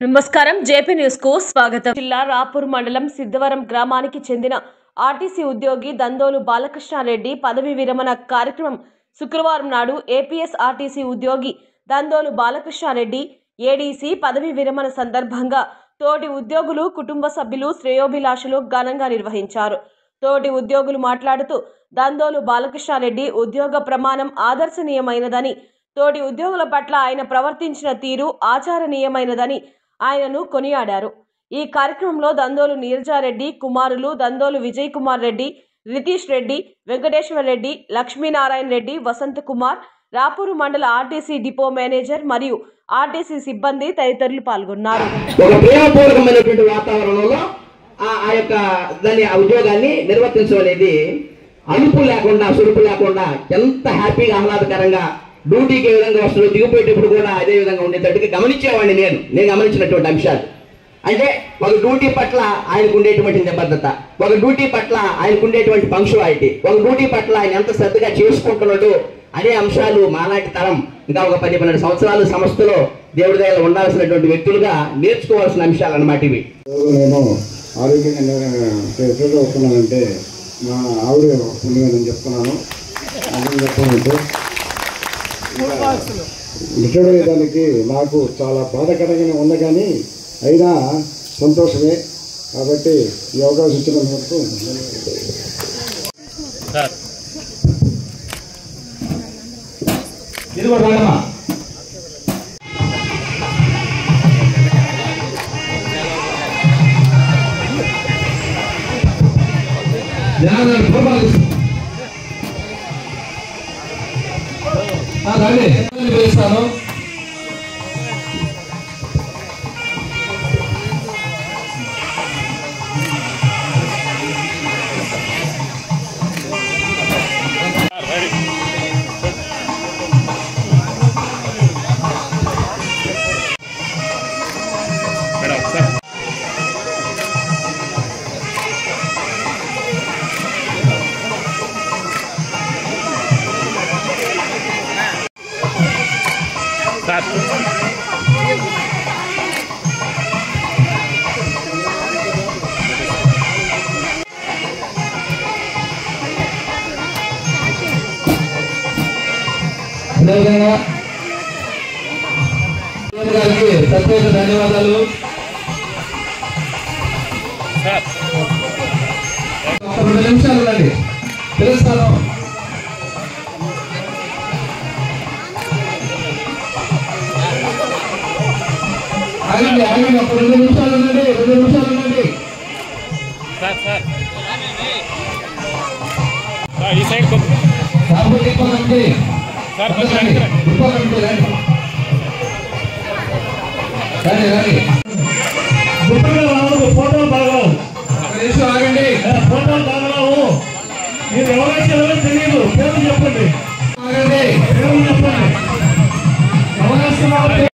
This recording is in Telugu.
నమస్కారం జేపీ న్యూస్ కు స్వాగతం। జిల్లా రాపూర్ మండలం సిద్ధవరం గ్రామానికి చెందిన ఆర్టీసీ ఉద్యోగి దందోలు బాలకృష్ణారెడ్డి పదవి విరమణ కార్యక్రమం శుక్రవారం నాడు ఏపీఎస్ ఆర్టీసీ ఉద్యోగి దందోలు బాలకృష్ణారెడ్డి ఏడీసీ పదవి విరమణ సందర్భంగా తోటి ఉద్యోగులు కుటుంబ సభ్యులు శ్రేయోభిలాషులు ఘనంగా నిర్వహించారు। తోటి ఉద్యోగులు మాట్లాడుతూ దందోలు బాలకృష్ణారెడ్డి ఉద్యోగ ప్రమాణం ఆదర్శనీయమైనదని, తోటి ఉద్యోగుల పట్ల ఆయన ప్రవర్తించిన తీరు ఆచారనీయమైనదని ఆయనను కొనియాడారు। ఈ కార్యక్రమంలో దందోలు నీరజారెడ్డి కుమారులు దందోలు విజయ్ కుమార్ రెడ్డి, రితీష్ రెడ్డి, వెంకటేశ్వర రెడ్డి, లక్ష్మీనారాయణ రెడ్డి, వసంత కుమార్, రాపూరు మండల ఆర్టీసీ డిపో మేనేజర్ మరియు ఆర్టీసీ సిబ్బంది తదితరులు పాల్గొన్నారు। ఒక ప్రేమపూర్వకమైనటువంటి వాతావరణంలో ఆ యొక్క దాని ఉద్యోగాన్ని నిర్వర్తించడం అలుపు లేకుండా సురుపు లేకుండా ఎంత హ్యాపీగా ఆహ్లాదకరంగా డ్యూటీకి ఏ విధంగా వస్తుందో దిగిపోయేటప్పుడు కూడా అదే విధంగా ఉండేటట్టుగా గమనించేవాడిని నేను గమనించినటువంటి అంశాలు అంటే ఒక డ్యూటీ పట్ల ఆయనకు ఉండేటువంటి నిబద్ధత, ఒక డ్యూటీ పట్ల ఆయనకు ఉండేటువంటి పంక్చువాలిటీ, ఒక డ్యూటీ పట్ల ఆయన ఎంత శ్రద్ధగా చేసుకుంటున్నాడు అనే అంశాలు మాలాంటి తరం ఇంకా ఒక 10-12 సంవత్సరాలు సంస్థలో దేవుడి దగ్గర ఉండాల్సినటువంటి వ్యక్తులుగా నేర్చుకోవాల్సిన అంశాలు అన్నమాట ఇవి। నేను ఆరోగ్యంగా ఎట్లా వస్తున్నానంటే మా ఆవిడ పుణ్యమని చెప్తున్నాను। అర్థం చెప్పాలంటే రిటైర్డ్ అయ్యేదానికి నాకు చాలా బాధకరంగానే ఉంది, కానీ అయినా సంతోషమే। కాబట్టి ఈ అవకాశం ఇచ్చినందుకు వేస్తాను। ప్రత్యేక ధన్యవాదాలు। ఒక 2 నిమిషాలు ఉండండి, తెలుస్తాను। ఆగండి ఒక 2 నిమిషాలు ఉండండి, 2 నిమిషాలు ఉండండి। ఈ సైడ్ ఫోటోలు బాగావు, ఆగండి ఫోటోలు బాగావు। మీరు ఎవరైతే తెలియదు, పేరు చెప్పండి, ఆగండి పేరు చెప్పండి।